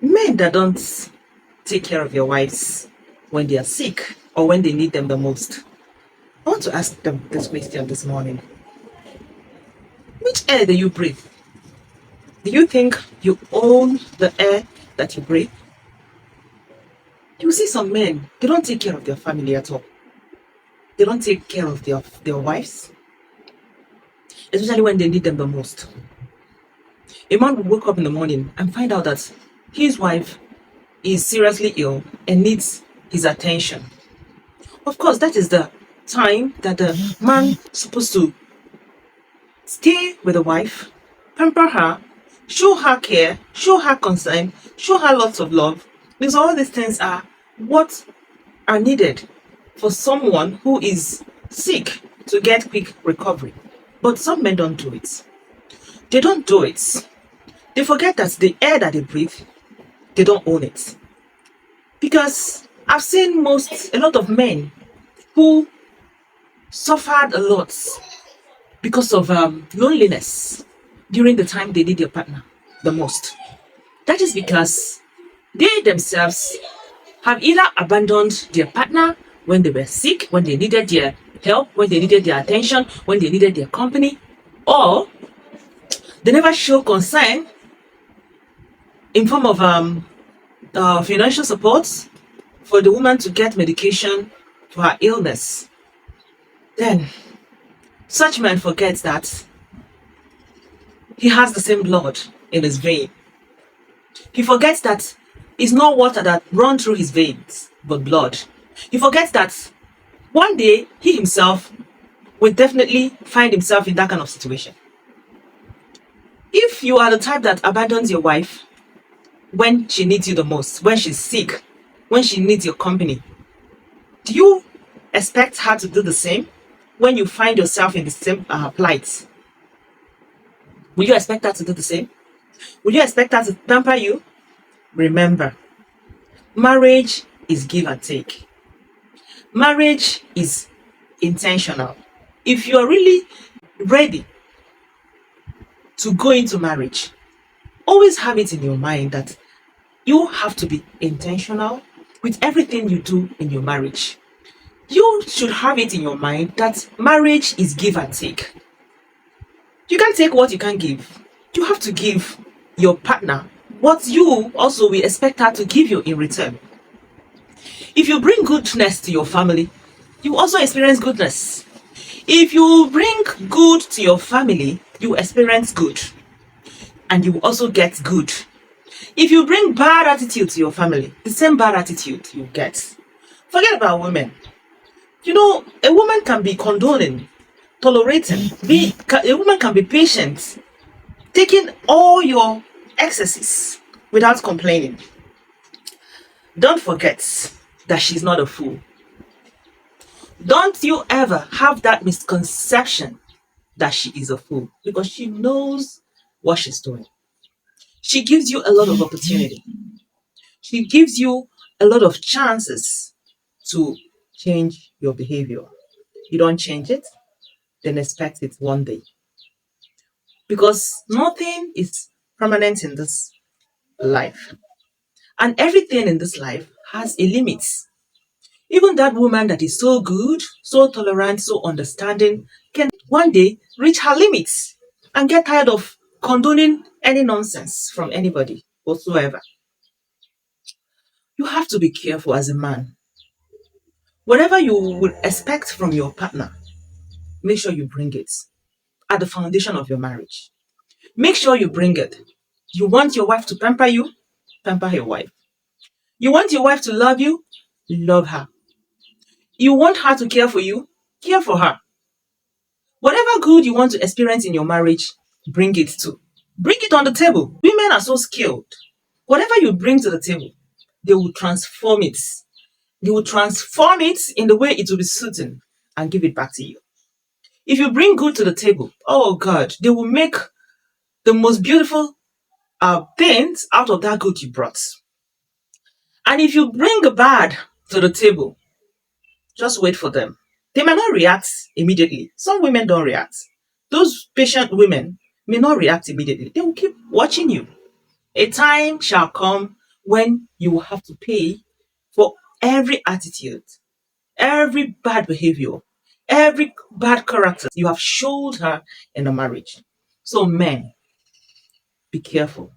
Men that don't take care of their wives when they are sick or when they need them the most. I want to ask them this question this morning. Which air do you breathe? Do you think you own the air that you breathe? You see some men, they don't take care of their family at all. They don't take care of their wives, especially when they need them the most. A man will wake up in the morning and find out that his wife is seriously ill and needs his attention. Of course, that is the time that the man is supposed to stay with the wife, pamper her, show her care, show her concern, show her lots of love. Because all these things are what are needed for someone who is sick to get quick recovery. But some men don't do it. They don't do it. They forget that the air that they breathe, they don't own it. Because I've seen a lot of men who suffered a lot because of loneliness during the time they need their partner the most. That is because they themselves have either abandoned their partner when they were sick, when they needed their help, when they needed their attention, when they needed their company, or they never show concern in form of financial support for the woman to get medication for her illness. Then such man forgets that he has the same blood in his vein. He forgets that it's not water that runs through his veins, but blood. He forgets that one day he himself will definitely find himself in that kind of situation. If you are the type that abandons your wife when she needs you the most, when she's sick, when she needs your company, do you expect her to do the same when you find yourself in the same plight? Will you expect her to do the same? Will you expect her to pamper you? Remember, marriage is give and take. Marriage is intentional. If you're really ready to go into marriage, always have it in your mind that you have to be intentional with everything you do in your marriage. You should have it in your mind that marriage is give and take. You can't take what you can't give. You have to give your partner what you also will expect her to give you in return. If you bring goodness to your family, you also experience goodness. If you bring good to your family, you experience good. And you also get good. If you bring bad attitude to your family, the same bad attitude you get. Forget about women. You know, a woman can be condoning, tolerating. A woman can be patient, taking all your excesses without complaining. Don't forget that she's not a fool. Don't you ever have that misconception that she is a fool, because she knows what she's doing. She gives you a lot of opportunity. She gives you a lot of chances to change your behavior. You don't change it, then expect it one day. Because nothing is permanent in this life. And everything in this life has a limit. Even that woman that is so good, so tolerant, so understanding can one day reach her limits and get tired of condoning any nonsense from anybody whatsoever. You have to be careful as a man. Whatever you would expect from your partner, make sure you bring it at the foundation of your marriage. Make sure you bring it. You want your wife to pamper you? Pamper your wife. You want your wife to love you? Love her. You want her to care for you? Care for her. Whatever good you want to experience in your marriage, bring it to. Bring it on the table. Women are so skilled. Whatever you bring to the table, they will transform it. They will transform it in the way it will be suiting and give it back to you. If you bring good to the table, oh God, they will make the most beautiful things out of that good you brought. And if you bring a bad to the table, just wait for them. They might not react immediately. Some women don't react. Those patient women may not react immediately. They will keep watching you. A time shall come when you will have to pay for every attitude, every bad behavior, every bad character you have showed her in a marriage. So, men, be careful.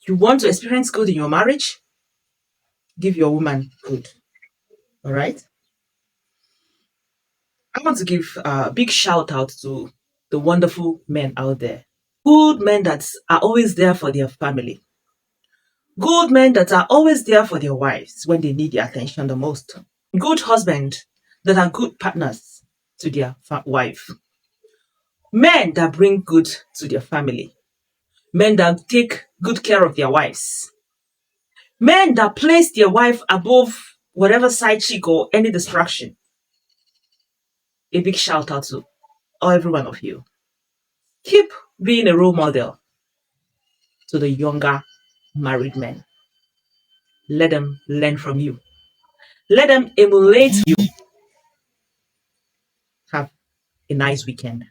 You want to experience good in your marriage? Give your woman good. All right? I want to give a big shout out to the wonderful men out there. Good men that are always there for their family. Good men that are always there for their wives when they need their attention the most. Good husbands that are good partners to their wife. Men that bring good to their family. Men that take good care of their wives. Men that place their wife above whatever side chick or any distraction. A big shout out to every one of you. Keep being a role model to the younger married men. Let them learn from you. Let them emulate you. Have a nice weekend.